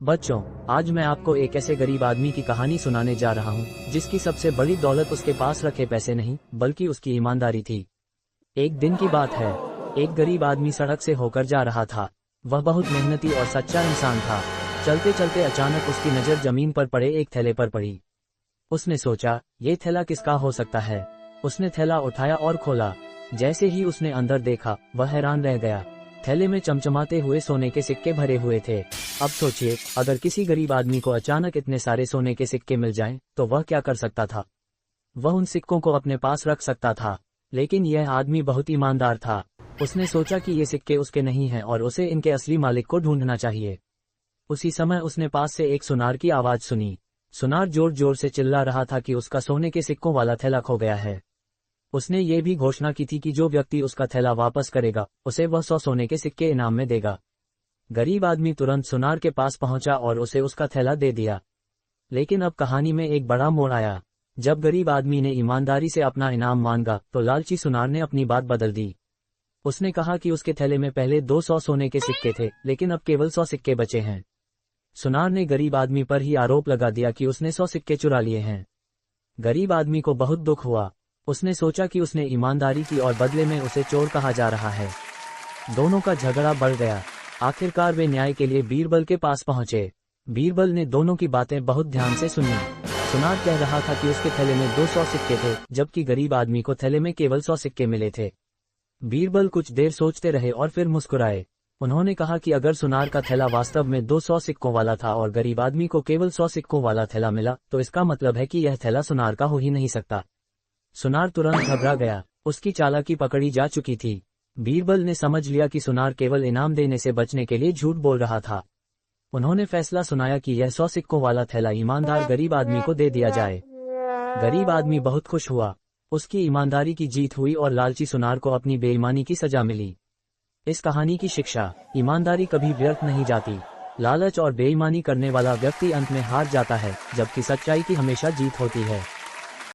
बच्चों, आज मैं आपको एक ऐसे गरीब आदमी की कहानी सुनाने जा रहा हूँ जिसकी सबसे बड़ी दौलत उसके पास रखे पैसे नहीं बल्कि उसकी ईमानदारी थी। एक दिन की बात है, एक गरीब आदमी सड़क से होकर जा रहा था। वह बहुत मेहनती और सच्चा इंसान था। चलते चलते अचानक उसकी नज़र जमीन पर पड़े एक थैले पर पड़ी। उसने सोचा, ये थैला किसका हो सकता है। उसने थैला उठाया और खोला। जैसे ही उसने अंदर देखा, वह हैरान रह गया। थैले में चमचमाते हुए सोने के सिक्के भरे हुए थे। अब सोचिए, अगर किसी गरीब आदमी को अचानक इतने सारे सोने के सिक्के मिल जाएं, तो वह क्या कर सकता था। वह उन सिक्कों को अपने पास रख सकता था, लेकिन यह आदमी बहुत ईमानदार था। उसने सोचा कि ये सिक्के उसके नहीं हैं और उसे इनके असली मालिक को ढूंढना चाहिए। उसी समय उसने पास से एक सुनार की आवाज सुनी। सुनार जोर जोर से चिल्ला रहा था कि उसका सोने के सिक्कों वाला थैला खो गया है। उसने ये भी घोषणा की थी कि जो व्यक्ति उसका थैला वापस करेगा, उसे वह 100 सोने के सिक्के इनाम में देगा। गरीब आदमी तुरंत सुनार के पास पहुंचा और उसे उसका थैला दे दिया। लेकिन अब कहानी में एक बड़ा मोड़ आया। जब गरीब आदमी ने ईमानदारी से अपना इनाम मांगा, तो लालची सुनार ने अपनी बात बदल दी। उसने कहा कि उसके थैले में पहले 200 सोने के सिक्के थे, लेकिन अब केवल 100 सिक्के बचे हैं। सुनार ने गरीब आदमी पर ही आरोप लगा दिया कि उसने 100 सिक्के चुरा लिए हैं। गरीब आदमी को बहुत दुख हुआ। उसने सोचा कि उसने ईमानदारी की और बदले में उसे चोर कहा जा रहा है। दोनों का झगड़ा बढ़ गया। आखिरकार वे न्याय के लिए बीरबल के पास पहुंचे। बीरबल ने दोनों की बातें बहुत ध्यान से सुनी। सुनार कह रहा था कि उसके थैले में 200 सिक्के थे, जबकि गरीब आदमी को थैले में केवल 100 सिक्के मिले थे। बीरबल कुछ देर सोचते रहे और फिर मुस्कुराए। उन्होंने कहा कि अगर सुनार का थैला वास्तव में 200 सिक्कों वाला था और गरीब आदमी को केवल 100 सिक्कों वाला थैला मिला, तो इसका मतलब है कि यह थैला सुनार का हो ही नहीं सकता। सुनार तुरंत घबरा गया। उसकी चालाकी पकड़ी जा चुकी थी। बीरबल ने समझ लिया कि सुनार केवल इनाम देने से बचने के लिए झूठ बोल रहा था। उन्होंने फैसला सुनाया कि यह 100 सिक्कों वाला थैला ईमानदार गरीब आदमी को दे दिया जाए। गरीब आदमी बहुत खुश हुआ। उसकी ईमानदारी की जीत हुई और लालची सुनार को अपनी बेईमानी की सजा मिली। इस कहानी की शिक्षा: ईमानदारी कभी व्यर्थ नहीं जाती। लालच और बेईमानी करने वाला व्यक्ति अंत में हार जाता है, जबकि सच्चाई की हमेशा जीत होती है।